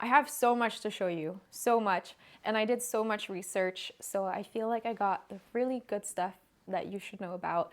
I have so much to show you, so much, and I did so much research, so I feel like I got the really good stuff that you should know about.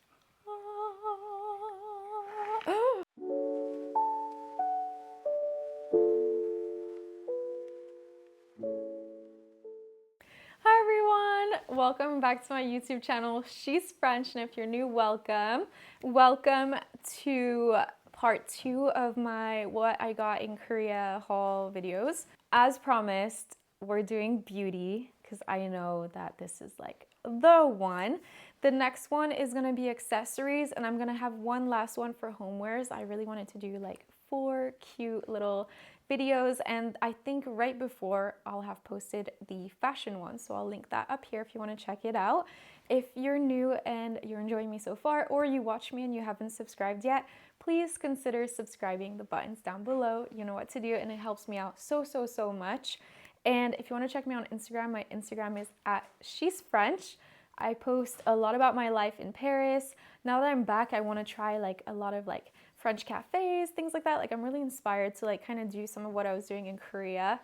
Hi everyone, welcome back to my YouTube channel, She's French, and if you're new, welcome. Welcome to part 2 of my what I got in Korea haul videos. As promised, we're doing beauty because I know that this is like the one. The next one is gonna be accessories, and I'm gonna have one last one for homewares. I really wanted to do like 4 cute little videos, and I think right before I'll have posted the fashion one, so I'll link that up here if you want to check it out. If you're new and you're enjoying me so far, or you watch me and you haven't subscribed yet, please consider subscribing. The button's down below, you know what to do, and it helps me out so much. And if you want to check me on Instagram, my Instagram is at shesfrench. I post a lot about my life in Paris. Now that I'm back, I want to try like a lot of like French cafes, things like that. Like I'm really inspired to like kind of do some of what I was doing in Korea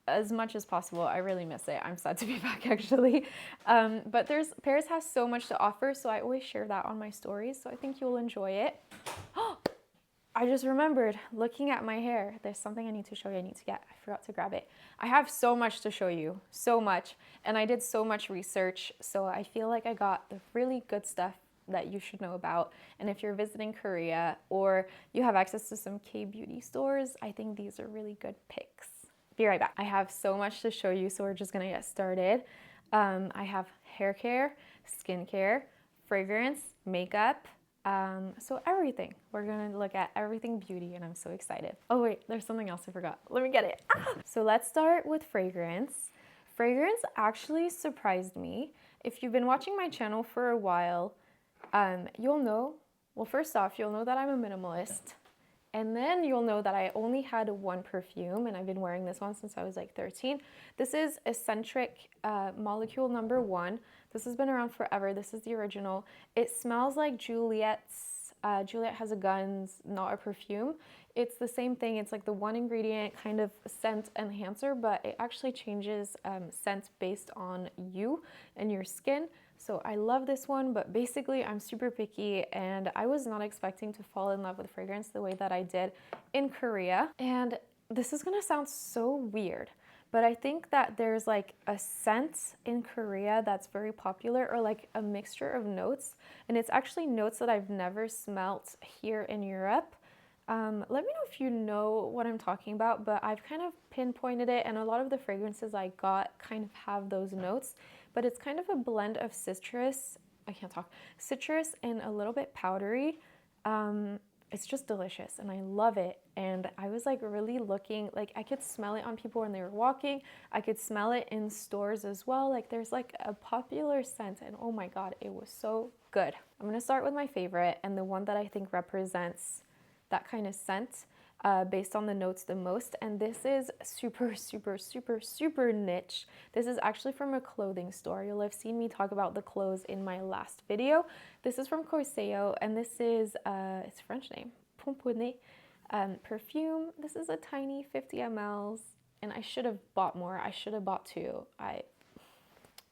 as much as possible. I really miss it. I'm sad to be back actually. But Paris has so much to offer, so I always share that on my stories. So I think you'll enjoy it. I just remembered looking at my hair. There's something I need to show you. I forgot to grab it. I have so much to show you, so much. And I did so much research, so I feel like I got the really good stuff that you should know about. And if you're visiting Korea or you have access to some K-beauty stores, I think these are really good picks. Be right back. I have so much to show you, so we're just gonna get started. I have hair care, skincare, fragrance, makeup, so everything. We're gonna look at everything beauty, and I'm so excited. Oh wait, there's something else I forgot. Let me get it. So let's start with fragrance. Fragrance actually surprised me. If you've been watching my channel for a while, you'll know, well, first off, you'll know that I'm a minimalist. And then you'll know that I only had one perfume, and I've been wearing this one since I was like 13. This is Eccentric Molecule number 1. This has been around forever. This is the original. It smells like Juliet's. Juliet Has a Gun's, not a perfume. It's the same thing. It's like the one ingredient kind of scent enhancer, but it actually changes scent based on you and your skin. So I love this one, but basically I'm super picky, and I was not expecting to fall in love with fragrance the way that I did in Korea. And this is gonna sound so weird, but I think that there's like a scent in Korea that's very popular, or like a mixture of notes, and it's actually notes that I've never smelt here in Europe. Let me know if you know what I'm talking about, but I've kind of pinpointed it, and a lot of the fragrances I got kind of have those notes, but it's kind of a blend of citrus, citrus and a little bit powdery. It's just delicious, and I love it. And I was like really looking, like I could smell it on people when they were walking. I could smell it in stores as well. Like there's like a popular scent, and oh my God, it was so good. I'm gonna start with my favorite, and the one that I think represents that kind of scent based on the notes the most, and this is super niche. This is actually from a clothing store. You'll have seen me talk about the clothes in my last video. This is from Corseo, and this is it's a French name, Pomponnet perfume. This is a tiny 50 mls, and I should have bought more. I should have bought 2.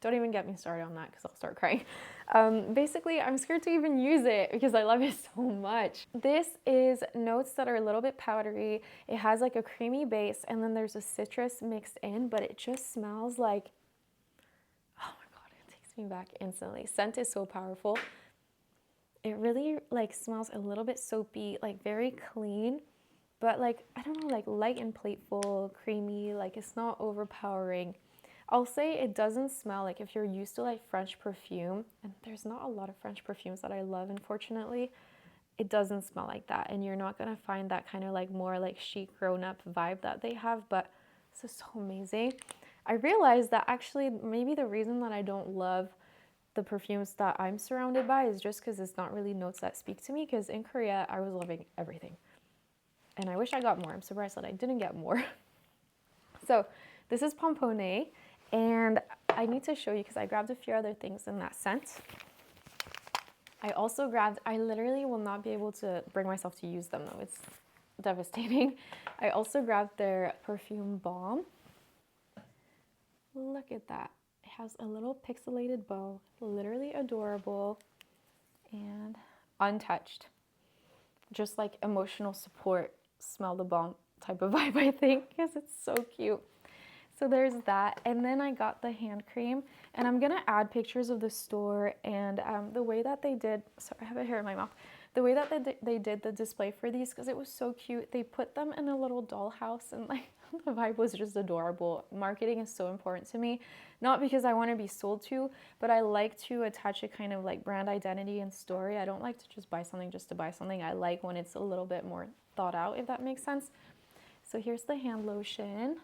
Don't even get me started on that because I'll start crying. Basically, I'm scared to even use it because I love it so much. This is notes that are a little bit powdery. It has like a creamy base, and then there's a citrus mixed in, but it just smells like, oh my God, it takes me back instantly. Scent is so powerful. It really like smells a little bit soapy, like very clean, but like, I don't know, like light and playful, creamy, like it's not overpowering. I'll say it doesn't smell like, if you're used to like French perfume, and there's not a lot of French perfumes that I love, unfortunately, it doesn't smell like that. And you're not gonna find that kind of like more like chic grown-up vibe that they have, but this is so amazing. I realized that actually maybe the reason that I don't love the perfumes that I'm surrounded by is just because it's not really notes that speak to me, because in Korea I was loving everything. And I wish I got more. I'm surprised that I didn't get more. So this is Pomponnet. And I need to show you because I grabbed a few other things in that scent. I also grabbed, I literally will not be able to bring myself to use them though. devastating. I also grabbed their perfume balm. Look at that. It has a little pixelated bow, literally adorable and untouched. Just like emotional support, smell the balm type of vibe, I think, because it's so cute. So there's that. And then I got the hand cream, and I'm gonna add pictures of the store and the way that they did, sorry, I have it here in my mouth. The way that they did the display for these, because it was so cute. They put them in a little dollhouse, and like the vibe was just adorable. Marketing is so important to me, not because I want to be sold to, but I like to attach a kind of like brand identity and story. I don't like to just buy something just to buy something. I like when it's a little bit more thought out, if that makes sense. So here's the hand lotion,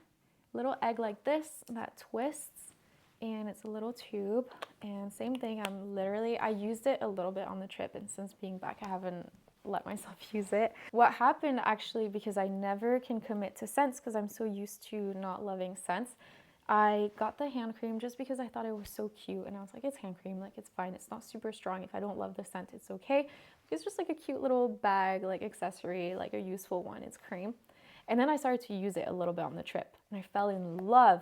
little egg like this that twists, and it's a little tube. And same thing, I used it a little bit on the trip, and since being back I haven't let myself use it. What happened actually, because I never can commit to scents because I'm so used to not loving scents, I got the hand cream just because I thought it was so cute, and I was like, it's hand cream, like it's fine, it's not super strong. If I don't love the scent, it's okay. It's just like a cute little bag, like accessory, like a useful one. It's cream. And then I started to use it a little bit on the trip, and I fell in love.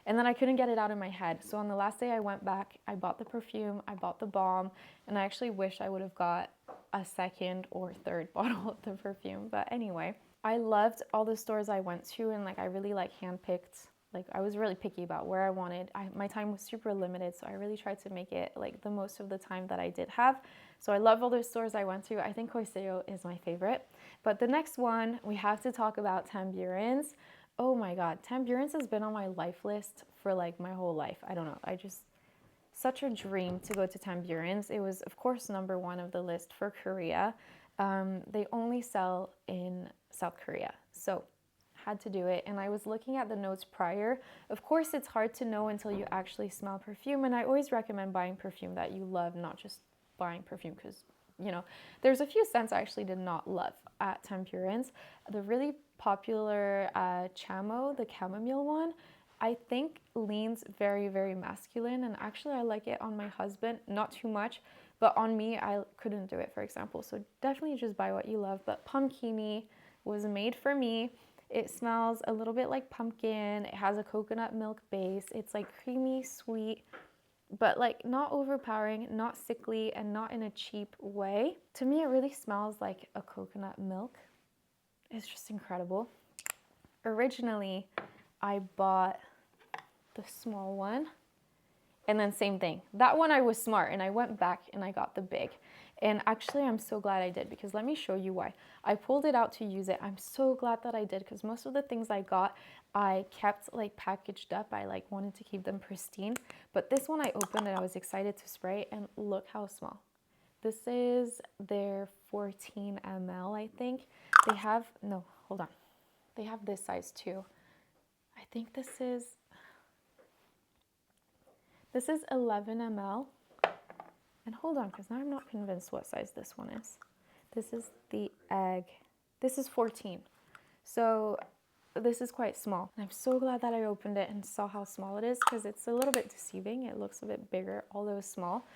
And then I couldn't get it out of my head. So on the last day I went back, I bought the perfume, I bought the balm, and I actually wish I would have got a second or third bottle of the perfume. But anyway, I loved all the stores I went to, and like I really like handpicked. Like I was really picky about where I wanted. My time was super limited, so I really tried to make it like the most of the time that I did have. So I love all the stores I went to. I think Coiseo is my favorite. But the next one, we have to talk about Tamburins. Oh my God, Tamburins has been on my life list for like my whole life. I don't know, such a dream to go to Tamburins. It was of course #1 of the list for Korea. They only sell in South Korea, so had to do it. And I was looking at the notes prior. Of course, it's hard to know until you actually smell perfume, and I always recommend buying perfume that you love, not just buying perfume because, you know, there's a few scents I actually did not love at Tamburins. The really popular Chamo, the chamomile one, I think leans very, very masculine, and actually I like it on my husband, not too much, but on me, I couldn't do it, for example. So definitely just buy what you love. But Pumpkini was made for me. It smells a little bit like pumpkin. It has a coconut milk base. It's like creamy, sweet, but like not overpowering, not sickly, and not in a cheap way. To me, it really smells like a coconut milk. It's just incredible. Originally, I bought the small one, and then same thing. That one I was smart, and I went back and I got the big. And actually, I'm so glad I did, because let me show you why. I pulled it out to use it. I'm so glad that I did, because most of the things I got, I kept like packaged up. I like wanted to keep them pristine. But this one I opened and I was excited to spray, and look how small. This is their 14 ml, I think. They have, no, hold on. They have this size too. I think this is 11 ml. And hold on, because now I'm not convinced what size this one is. This is the egg. This is 14. So this is quite small. And I'm so glad that I opened it and saw how small it is, because it's a little bit deceiving. It looks a bit bigger, although small.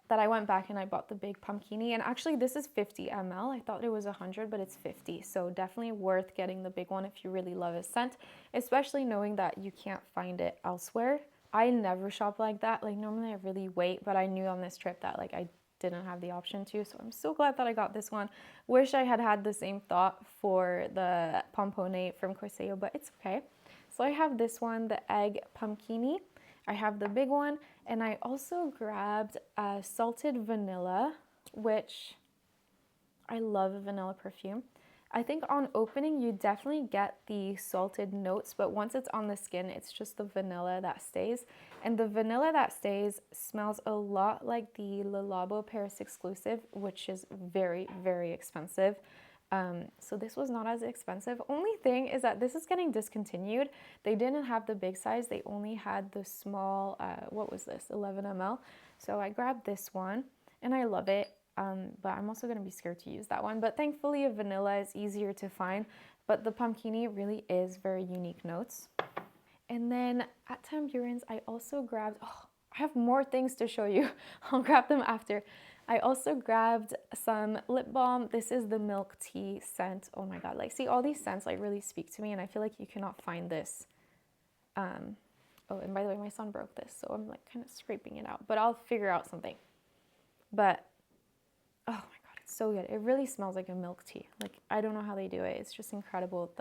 That I went back and I bought the big Pumpkini. And actually this is 50 ml. I thought it was 100, but it's 50. So definitely worth getting the big one if you really love a scent, especially knowing that you can't find it elsewhere. I never shop like that. Like normally I really wait, but I knew on this trip that like I didn't have the option to. So I'm so glad that I got this one. Wish I had had the same thought for the Pomponate from Coiseo, but it's okay. So I have this one, the egg Pumpkini. I have the big one, and I also grabbed salted vanilla, which I love vanilla perfume. I think on opening, you definitely get the salted notes, but once it's on the skin, it's just the vanilla that stays. And the vanilla that stays smells a lot like the Le Labo Paris exclusive, which is very, very expensive. So this was not as expensive. Only thing is that this is getting discontinued. They didn't have the big size. They only had the small, what was this, 11 ml. So I grabbed this one, and I love it. But I'm also going to be scared to use that one. But thankfully, a vanilla is easier to find. But the Pumpkini really is very unique notes. And then at Tamburins, I also grabbed, oh, I have more things to show you. I'll grab them after. I also grabbed some lip balm. This is the milk tea scent. Oh my god, like see, all these scents like really speak to me, and I feel like you cannot find this. Oh, and by the way, my son broke this, so I'm like kind of scraping it out, but I'll figure out something. But oh my god, it's so good. It really smells like a milk tea. Like I don't know how they do it. It's just incredible.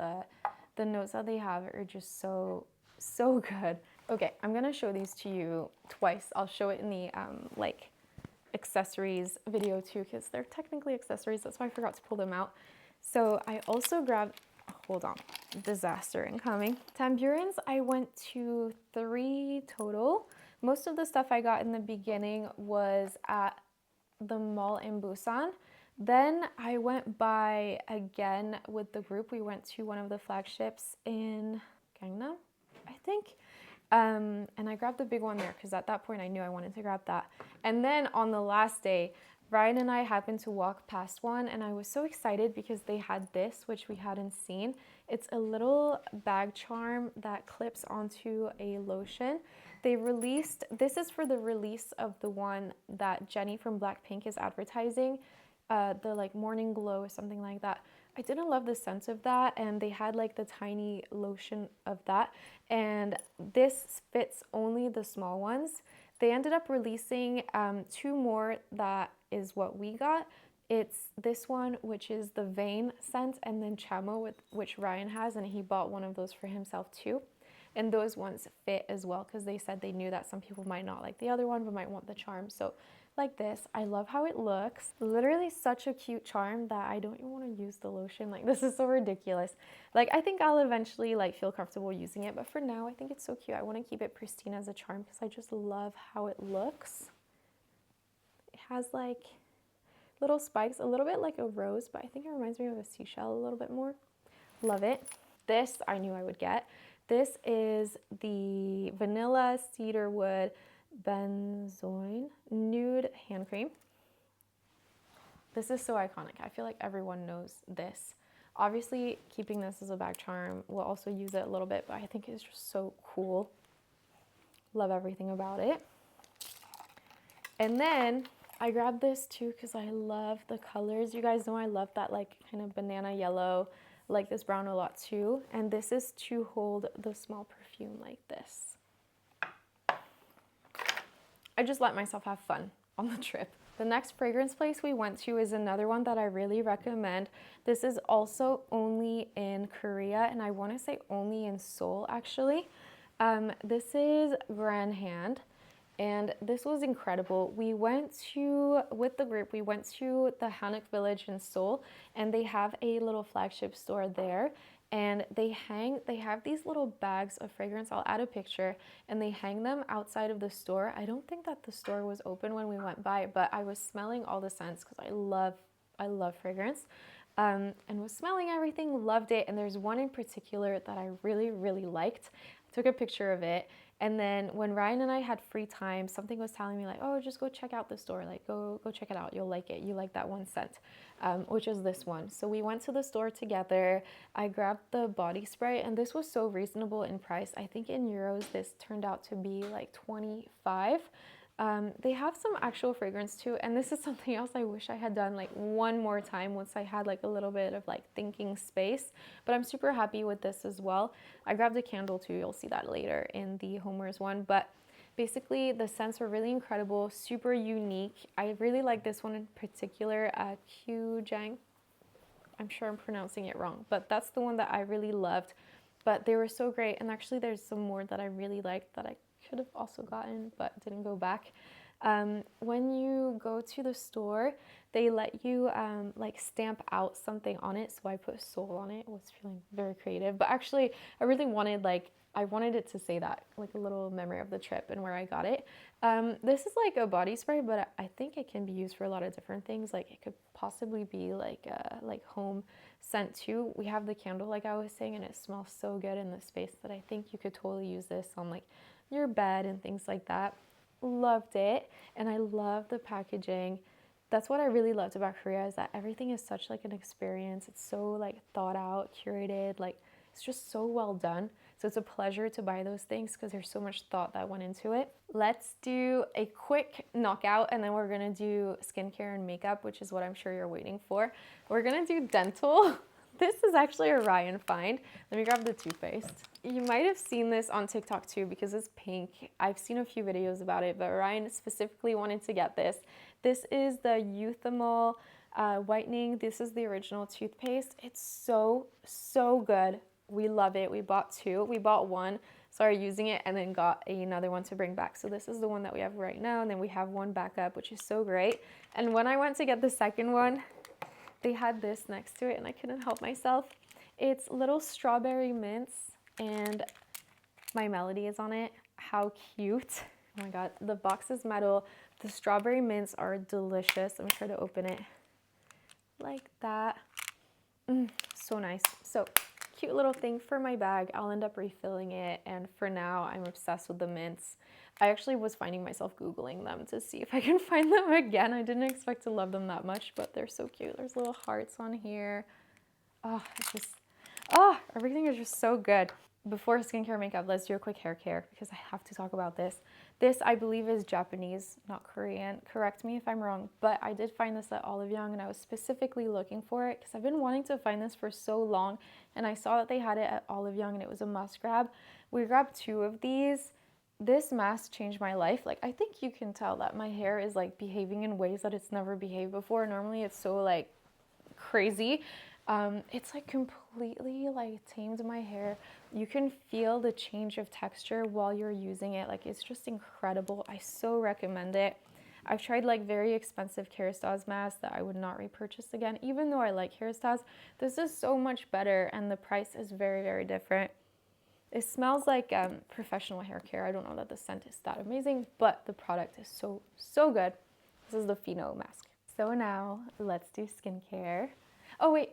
The notes that they have are just so good. Okay, I'm gonna show these to you twice. I'll show it in the like accessories video too, because they're technically accessories. That's why I forgot to pull them out. So I also grabbed, hold on, disaster incoming. Tamburins, I went to 3 total. Most of the stuff I got in the beginning was at the mall in Busan. Then I went by again with the group. We went to one of the flagships in Gangnam, I think. And I grabbed the big one there because at that point I knew I wanted to grab that. And then on the last day, Ryan and I happened to walk past one, and I was so excited because they had this, which we hadn't seen. It's a little bag charm that clips onto a lotion. They released, this is for the release of the one that Jennie from Blackpink is advertising, the like morning glow or something like that. I didn't love the scent of that, and they had like the tiny lotion of that, and this fits only the small ones. They ended up releasing 2 more. That is what we got. It's this one, which is the Vein scent, and then Chamo, which Ryan has, and he bought one of those for himself too. And those ones fit as well because they said they knew that some people might not like the other one but might want the charm. So like this, I love how it looks. Literally such a cute charm that I don't even want to use the lotion. Like this is so ridiculous. Like I think I'll eventually like feel comfortable using it, but for now I think it's so cute. I want to keep it pristine as a charm because I just love how it looks. It has like little spikes, a little bit like a rose, but I think it reminds me of a seashell a little bit more. Love it. This I knew I would get. This is the Vanilla Cedarwood Benzoin Nude Hand Cream. This is so iconic. I feel like everyone knows this. Obviously, keeping this as a bag charm, we'll also use it a little bit, but I think it's just so cool. Love everything about it. And then I grabbed this too because I love the colors. You guys know I love that like kind of banana yellow, like this brown a lot too. And this is to hold the small perfume like this. I just let myself have fun on the trip. The next fragrance place we went to is another one that I really recommend. This is also only in Korea, and I want to say only in Seoul actually. This is Granhand, and this was incredible. We went to, with the group, we went to the Hanok village in Seoul, and they have a little flagship store there. And they have these little bags of fragrance. I'll add a picture, and they hang them outside of the store. I don't think that the store was open when we went by, but I was smelling all the scents because I love fragrance, and was smelling everything, loved it. And there's one in particular that I really liked. I took a picture of it, and then when Ryan and I had free time, something was telling me like, oh, just go check out the store, like go check it out, you'll like it, you like that one scent, which is this one. So we went to the store together. I grabbed the body spray, and this was so reasonable in price. I think in euros this turned out to be like 25. They have some actual fragrance too, and this is something else I wish I had done like one more time once I had like a little bit of like thinking space, but I'm super happy with this as well. I grabbed a candle too, you'll see that later in the homewares one, but basically the scents were really incredible, super unique. I really like this one in particular, Kyujang. I'm sure I'm pronouncing it wrong, but that's the one that I really loved. But they were so great, and actually there's some more that I really liked that I could have also gotten but didn't go back. When you go to the store, they let you like stamp out something on it, so I put Seoul on it. I was feeling very creative, but actually I really wanted I wanted it to say that, like a little memory of the trip and where I got it. This is like a body spray, but I think it can be used for a lot of different things. Like it could possibly be like a home scent too. We have the candle like I was saying, and it smells so good in the space that I think you could totally use this on like your bed and things like that. Loved it, and I love the packaging. That's what I really loved about Korea, is that everything is such like an experience. It's so like thought out, curated, like it's just so well done. So it's a pleasure to buy those things because there's so much thought that went into it. Let's do a quick knockout and then we're gonna do skincare and makeup, which is what I'm sure you're waiting for. We're gonna do dental. This is actually a Ryan find. Let me grab the toothpaste. You might have seen this on TikTok too because it's pink. I've seen a few videos about it, but Ryan specifically wanted to get this. This is the Euthymal whitening. This is the original toothpaste. It's so good. We love it. We bought two. We bought one, started using it, and then got another one to bring back. So this is the one that we have right now, and then we have one backup, which is so great. And when I went to get the second one, they had this next to it, and I couldn't help myself. It's little strawberry mints, and my Melody is on it. How cute. Oh my God, the box is metal. The strawberry mints are delicious. Let me try to open it like that. So nice. So cute little thing for my bag. I'll end up refilling it, and for now I'm obsessed with the mints. I actually was finding myself Googling them to see if I can find them again. I didn't expect to love them that much, but they're so cute. There's little hearts on here. Oh, it's just, everything is just so good. Before skincare makeup, let's do a quick hair care because I have to talk about this. This, I believe, is Japanese, not Korean. Correct me if I'm wrong, but I did find this at Olive Young and I was specifically looking for it because I've been wanting to find this for so long, and I saw that they had it at Olive Young and it was a must grab. We grabbed two of these. This mask changed my life. Like, I think you can tell that my hair is like behaving in ways that it's never behaved before. Normally it's so like crazy. It's like completely like tamed my hair. You can feel the change of texture while you're using it. Like, it's just incredible. I so recommend it. I've tried like very expensive Kerastase masks that I would not repurchase again, even though I like Kerastase. This is so much better and the price is very different. It smells like professional hair care. I don't know that the scent is that amazing, but the product is so good. This is the Pheno mask. So now let's do skincare. Oh wait,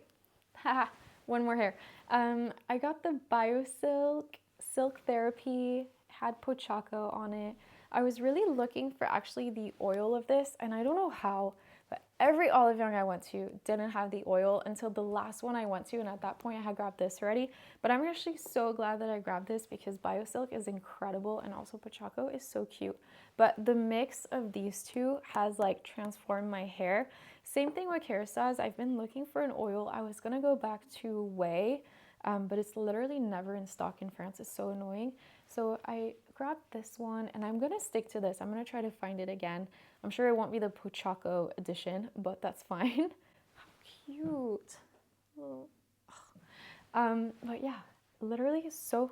one more hair. I got the BioSilk Silk Therapy, had Pochaco on it. I was really looking for actually the oil of this, and I don't know how, but every Olive Young I went to didn't have the oil until the last one I went to, and at that point I had grabbed this already. But I'm actually so glad that I grabbed this because BioSilk is incredible and also Pochaco is so cute. But the mix of these two has like transformed my hair. Same thing with Kerastase. I've been looking for an oil. I was gonna go back to Way, but it's literally never in stock in France. It's so annoying. So I grabbed this one and I'm gonna stick to this. I'm gonna try to find it again. I'm sure it won't be the Pochaco edition, but that's fine. How cute. But yeah, literally so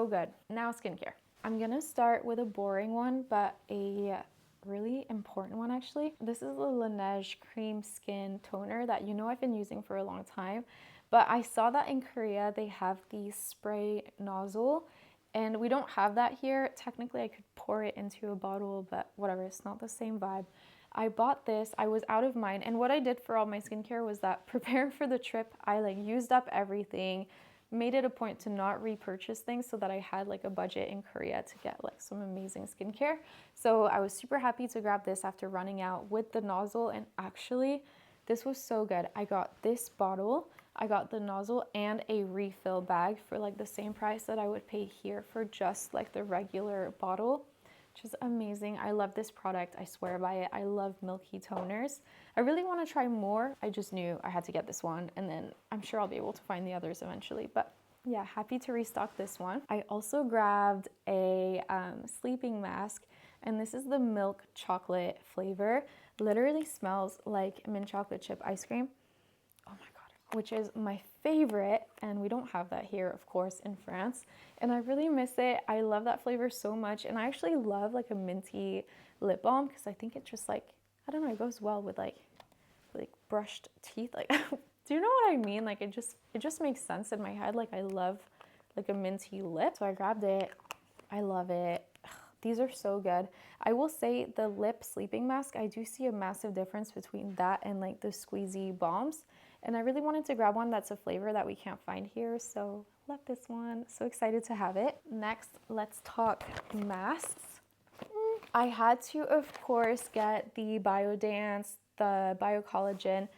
good. Now skincare. I'm gonna start with a boring one, but a really important one actually. This is the Laneige Cream Skin Toner that I've been using for a long time, but I saw that in Korea they have the spray nozzle and we don't have that here. Technically I could pour it into a bottle, but whatever, it's not the same vibe. I bought this, I was out of mine, and what I did for all my skincare was that preparing for the trip, I like used up everything, made it a point to not repurchase things so that I had like a budget in Korea to get like some amazing skincare. So I was super happy to grab this after running out with the nozzle, and actually this was so good. I got this bottle, I got the nozzle and a refill bag for like the same price that I would pay here for just like the regular bottle, which is amazing. I love this product. I swear by it. I love milky toners. I really want to try more. I just knew I had to get this one, and then I'm sure I'll be able to find the others eventually. But yeah, happy to restock this one. I also grabbed a sleeping mask, and this is the milk chocolate flavor. Literally smells like mint chocolate chip ice cream. Oh my God, which is my favorite, and we don't have that here, of course, in France, and I really miss it. I love that flavor so much, and I actually love like a minty lip balm because I think it just like, I don't know, it goes well with like brushed teeth. Like, do you know what I mean? Like, it just makes sense in my head. Like, I love like a minty lip, so I grabbed it. I love it. These are so good. I will say the lip sleeping mask, I do see a massive difference between that and like the squeezy balms. And I really wanted to grab one that's a flavor that we can't find here, so love this one. So excited to have it. Next, let's talk masks. I had to, of course, get the Biodance, the Biocollagen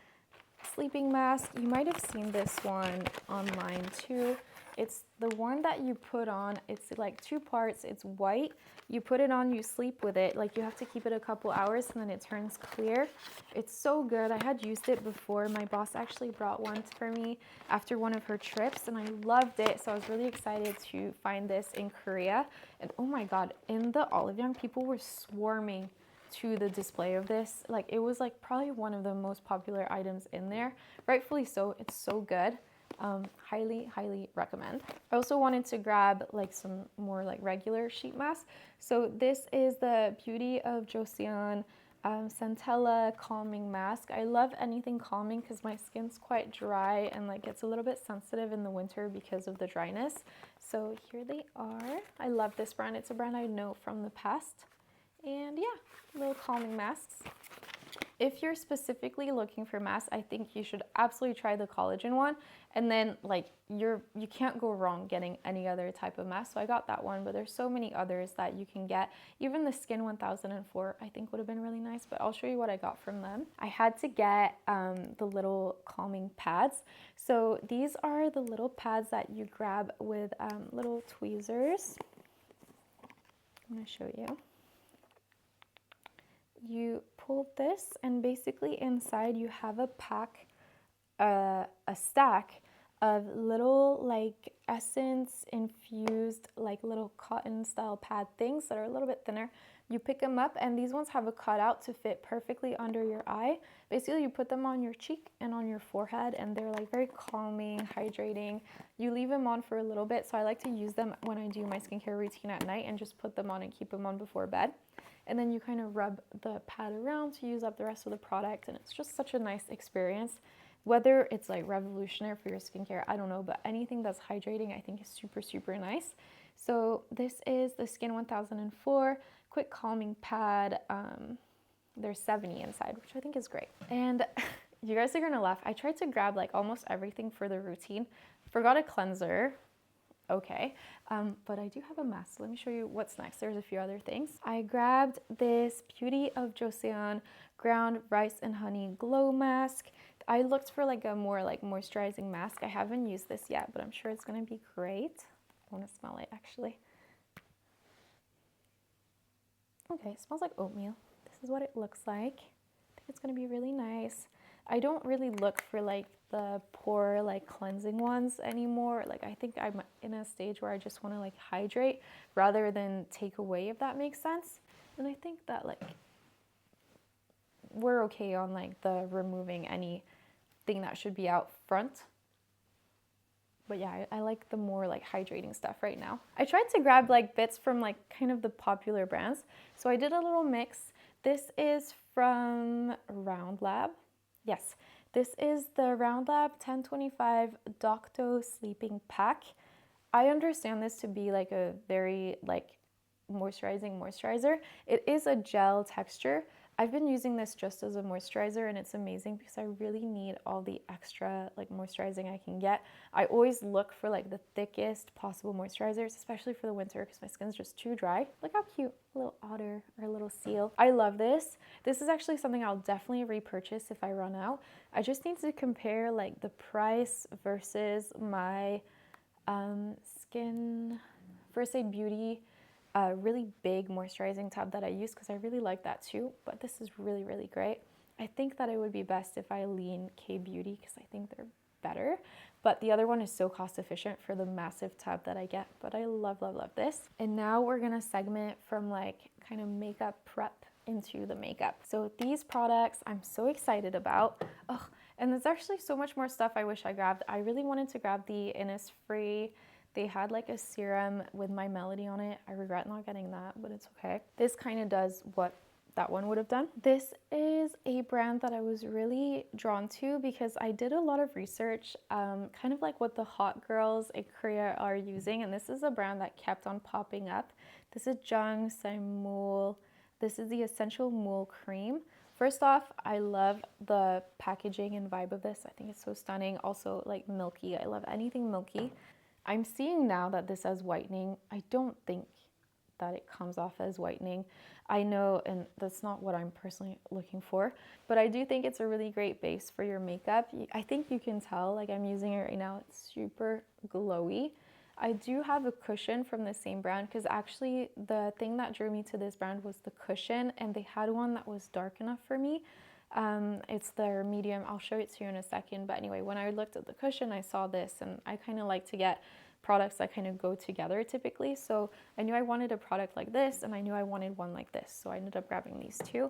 sleeping mask. You might have seen this one online too. It's the one that you put on, it's like 2 parts. It's white. You put it on, you sleep with it. Like you have to keep it a couple hours and then it turns clear. It's so good. I had used it before. My boss actually brought one for me after one of her trips and I loved it. So I was really excited to find this in Korea. And oh my God, in the Olive Young, people were swarming to the display of this. Like it was like probably one of the most popular items in there. Rightfully so. It's so good. Highly recommend. I also wanted to grab like some more like regular sheet masks. So this is the Beauty of Joseon Centella Calming Mask. I love anything calming because my skin's quite dry and like gets a little bit sensitive in the winter because of the dryness. So here they are. I love this brand. It's a brand I know from the past. And yeah, little calming masks. If you're specifically looking for masks, I think you should absolutely try the collagen one. And then like you can't go wrong getting any other type of mask. So I got that one, but there's so many others that you can get. Even the Skin 1004 I think would have been really nice, but I'll show you what I got from them. I had to get the little calming pads. So these are the little pads that you grab with little tweezers. I'm gonna show you. You pull this and basically inside you have a pack, a stack of little like essence infused like little cotton style pad things that are a little bit thinner. You pick them up and these ones have a cutout to fit perfectly under your eye. Basically you put them on your cheek and on your forehead and they're like very calming, hydrating. You leave them on for a little bit, so I like to use them when I do my skincare routine at night and just put them on and keep them on before bed. And then you kind of rub the pad around to use up the rest of the product and it's just such a nice experience. Whether it's like revolutionary for your skincare, I don't know, but anything that's hydrating I think is super nice. So this is the Skin 1004 Quick Calming Pad. There's 70 inside, which I think is great. And you guys are gonna laugh. I tried to grab like almost everything for the routine. Forgot a cleanser. Okay, but I do have a mask. So let me show you what's next. There's a few other things. I grabbed this Beauty of Joseon Ground Rice and Honey Glow Mask. I looked for like a more like moisturizing mask. I haven't used this yet, but I'm sure it's gonna be great. I wanna smell it actually. Okay, it smells like oatmeal. This is what it looks like. I think it's gonna be really nice. I don't really look for like the pore like cleansing ones anymore. Like I think I'm in a stage where I just want to like hydrate rather than take away, if that makes sense. And I think that like we're okay on like the removing anything that should be out front. But yeah, I like the more like hydrating stuff right now. I tried to grab like bits from like kind of the popular brands. So I did a little mix. This is from Round Lab. Yes, this is the Round Lab 1025 Docto Sleeping Pack. I understand this to be like a very like moisturizing moisturizer. It is a gel texture. I've been using this just as a moisturizer and it's amazing because I really need all the extra like moisturizing I can get. I always look for like the thickest possible moisturizers, especially for the winter because my skin's just too dry. Look how cute, a little otter or a little seal. I love this. This is actually something I'll definitely repurchase if I run out. I just need to compare like the price versus my Skin First Aid Beauty really big moisturizing tub that I use because I really like that too, but this is really great. I think that it would be best if I lean K-Beauty because I think they're better, but the other one is so cost efficient for the massive tub that I get. But I love this. And now we're gonna segment from like kind of makeup prep into the makeup. So these products I'm so excited about. Oh, and there's actually so much more stuff I wish I grabbed. I really wanted to grab the Innisfree. They had like a serum with My Melody on it. I regret not getting that, but it's okay. This kind of does what that one would have done. This is a brand that I was really drawn to because I did a lot of research, kind of like what the hot girls in Korea are using. And this is a brand that kept on popping up. This is Jung Saimul. This is the Essential Mule Cream. First off, I love the packaging and vibe of this. I think it's so stunning. Also like milky. I love anything milky. I'm seeing now that this has whitening. I don't think that it comes off as whitening. I know, and that's not what I'm personally looking for, but I do think it's a really great base for your makeup. I think you can tell, like I'm using it right now, it's super glowy. I do have a cushion from the same brand because actually the thing that drew me to this brand was the cushion, and they had one that was dark enough for me. It's their medium. I'll show it to you in a second. But anyway, when I looked at the cushion, I saw this, and I kind of like to get products that kind of go together typically. So I knew I wanted a product like this, and I knew I wanted one like this. So I ended up grabbing these two.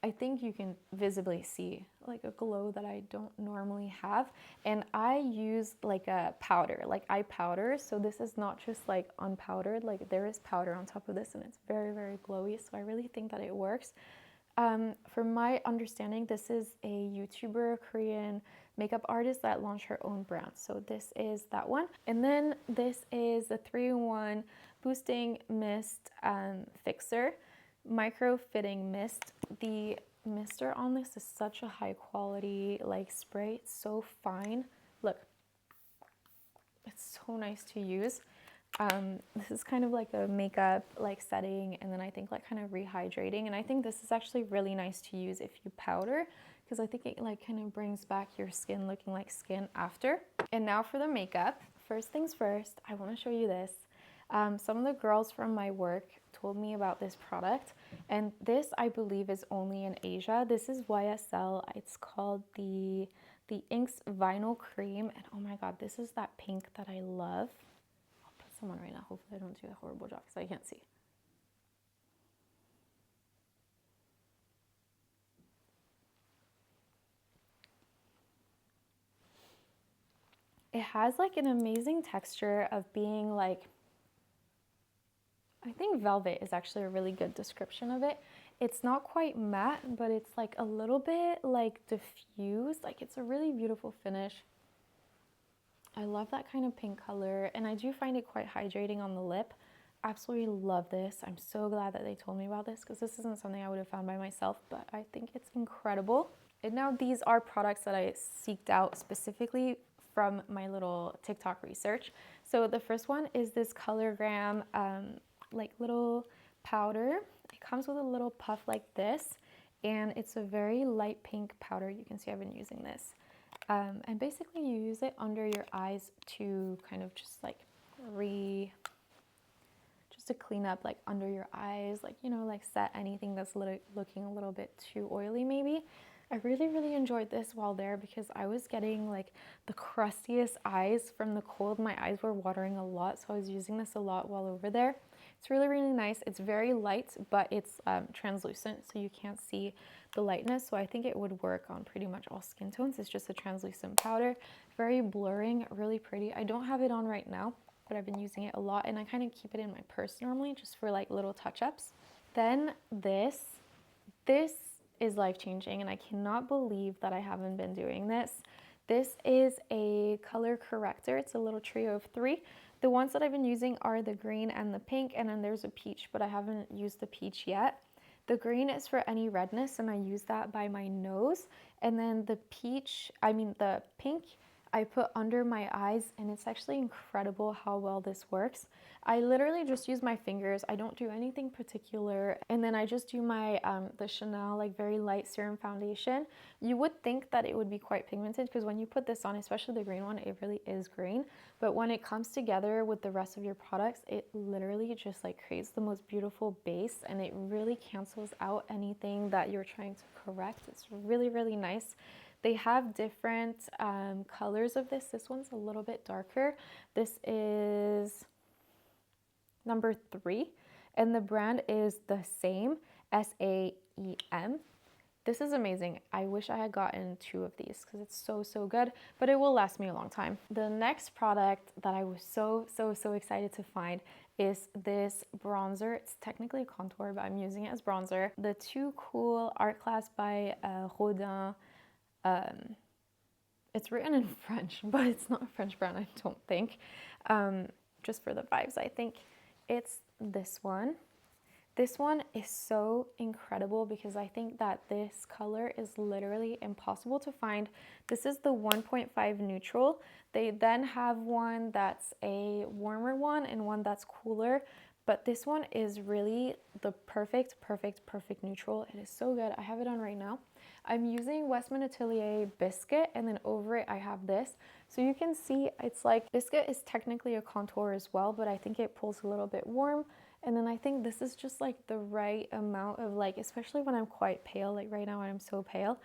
I think you can visibly see like a glow that I don't normally have. And I use like a powder, like eye powder. So this is not just like unpowdered, like there is powder on top of this, and it's very, very glowy. So I really think that it works. From my understanding, this is a YouTuber, Korean makeup artist that launched her own brand. So this is that one. And then this is the 3-in-1 Boosting Mist Fixer. Micro fitting mist. The mister on this is such a high quality like spray. It's so fine. Look, it's so nice to use. This is kind of like a makeup like setting, and then I think like kind of rehydrating, and I think this is actually really nice to use if you powder, because I think it like kind of brings back your skin looking like skin after. And now for the makeup. First things first, I want to show you this. Some of the girls from my work told me about this product, and this I believe is only in Asia. This is YSL. It's called the Inks Vinyl Cream, and oh my god, this is that pink that I love. I'll put some on right now. Hopefully I don't do a horrible job because I can't see. It has like an amazing texture of being like, I think velvet is actually a really good description of it. It's not quite matte, but it's like a little bit like diffused. Like it's a really beautiful finish. I love that kind of pink color, and I do find it quite hydrating on the lip. Absolutely love this. I'm so glad that they told me about this because this isn't something I would have found by myself, but I think it's incredible. And now these are products that I seeked out specifically from my little TikTok research. So the first one is this Colorgram like little powder. It comes with a little puff like this, and it's a very light pink powder. You can see I've been using this. And basically you use it under your eyes to kind of just like to clean up like under your eyes, like, you know, like set anything that's looking a little bit too oily maybe. I really, really enjoyed this while there because I was getting like the crustiest eyes from the cold. My eyes were watering a lot, so I was using this a lot while over there. It's really, really nice. It's very light, but it's translucent, so you can't see the lightness. So I think it would work on pretty much all skin tones. It's just a translucent powder. Very blurring, really pretty. I don't have it on right now, but I've been using it a lot, and I kind of keep it in my purse normally just for like little touch-ups. Then this is life-changing, and I cannot believe that I haven't been doing this. This is a color corrector. It's a little trio of 3. The ones that I've been using are the green and the pink, and then there's a peach, but I haven't used the peach yet. The green is for any redness, and I use that by my nose. And then the pink, I put under my eyes, and it's actually incredible how well this works. I literally just use my fingers. I don't do anything particular. And then I just do my the Chanel like very light serum foundation. You would think that it would be quite pigmented because when you put this on, especially the green one, it really is green. But when it comes together with the rest of your products, it literally just like creates the most beautiful base, and it really cancels out anything that you're trying to correct. It's really, really nice. They have different colors of this. This one's a little bit darker. This is number 3, and the brand is the same, SAEM. This is amazing. I wish I had gotten 2 of these because it's so, so good, but it will last me a long time. The next product that I was so excited to find is this bronzer. It's technically a contour, but I'm using it as bronzer. The Too Cool Art Class by Rodin. It's written in French, but it's not a French brand, I don't think. Just for the vibes, I think it's this one. This one is so incredible because I think that this color is literally impossible to find. This is the 1.5 neutral. They then have one that's a warmer one and one that's cooler, But this one is really the perfect neutral. It is so good. I have it on right now. I'm using Westman Atelier Biscuit, and then over it I have this. So you can see it's like, Biscuit is technically a contour as well, but I think it pulls a little bit warm. And then I think this is just like the right amount of like, especially when I'm quite pale, like right now I'm so pale,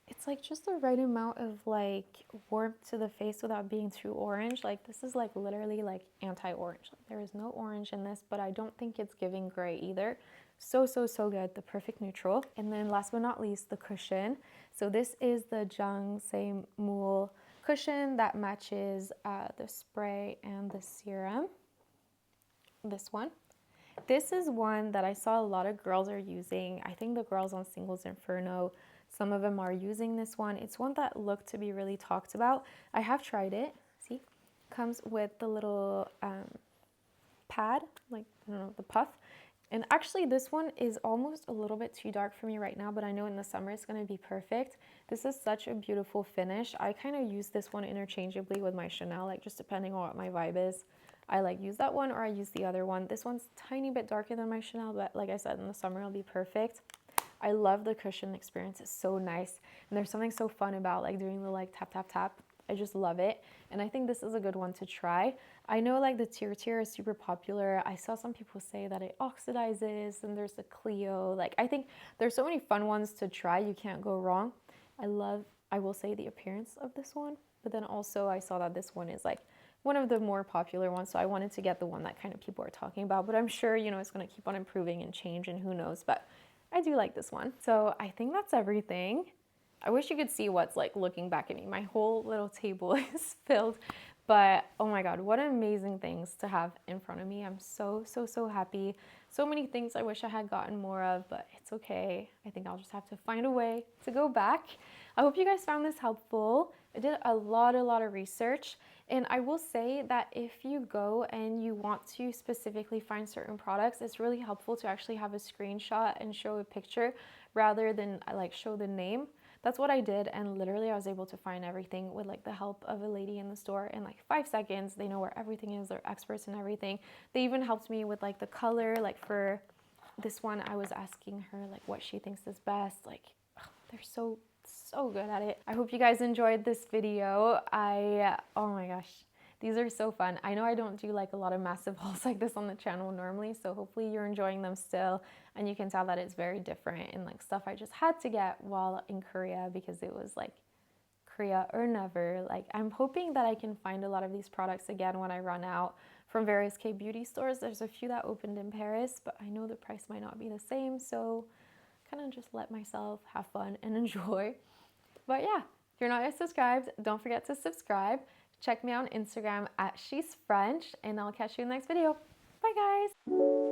it's like just the right amount of like warmth to the face without being too orange. Like this is like literally like anti-orange. Like, there is no orange in this, but I don't think it's giving gray either. So good, the perfect neutral. And then last but not least, the cushion. So this is the Jung Se Mul cushion that matches the spray and the serum. This one. This is one that I saw a lot of girls are using. I think the girls on Singles Inferno, some of them are using this one. It's one that looked to be really talked about. I have tried it. See, comes with the little pad, like, I don't know, the puff. And actually this one is almost a little bit too dark for me right now, but I know in the summer it's going to be perfect. This is such a beautiful finish. I kind of use this one interchangeably with my Chanel, like just depending on what my vibe is. I like use that one or I use the other one. This one's a tiny bit darker than my Chanel, but like I said, in the summer it'll be perfect. I love the cushion experience. It's so nice. And there's something so fun about like doing the like tap, tap, tap. I just love it. And I think this is a good one to try. I know like the Tier is super popular. I saw some people say that it oxidizes, and there's the Clio. Like I think there's so many fun ones to try. You can't go wrong. I will say the appearance of this one, but then also I saw that this one is like one of the more popular ones. So I wanted to get the one that kind of people are talking about, but I'm sure, you know, it's going to keep on improving and change and who knows, but I do like this one. So I think that's everything. I wish you could see what's like looking back at me. My whole little table is filled, but oh my God, what amazing things to have in front of me. I'm so happy. So many things I wish I had gotten more of, but it's okay. I think I'll just have to find a way to go back. I hope you guys found this helpful. I did a lot of research, and I will say that if you go and you want to specifically find certain products, it's really helpful to actually have a screenshot and show a picture rather than like show the name. That's what I did, and literally I was able to find everything with like the help of a lady in the store in like 5 seconds. They know where everything is. They're experts in everything. They even helped me with like the color. Like for this one, I was asking her like what she thinks is best. Like they're so good at it. I hope you guys enjoyed this video. Oh my gosh, these are so fun. I know I don't do like a lot of massive hauls like this on the channel normally, so hopefully you're enjoying them still, and you can tell that it's very different and like stuff I just had to get while in Korea because it was like Korea or never. Like I'm hoping that I can find a lot of these products again when I run out from various K-beauty stores. There's a few that opened in Paris, but I know the price might not be the same, so kind of just let myself have fun and enjoy. But yeah, if you're not yet subscribed, don't forget to subscribe. Check me out on Instagram at shesfrench, and I'll catch you in the next video. Bye guys!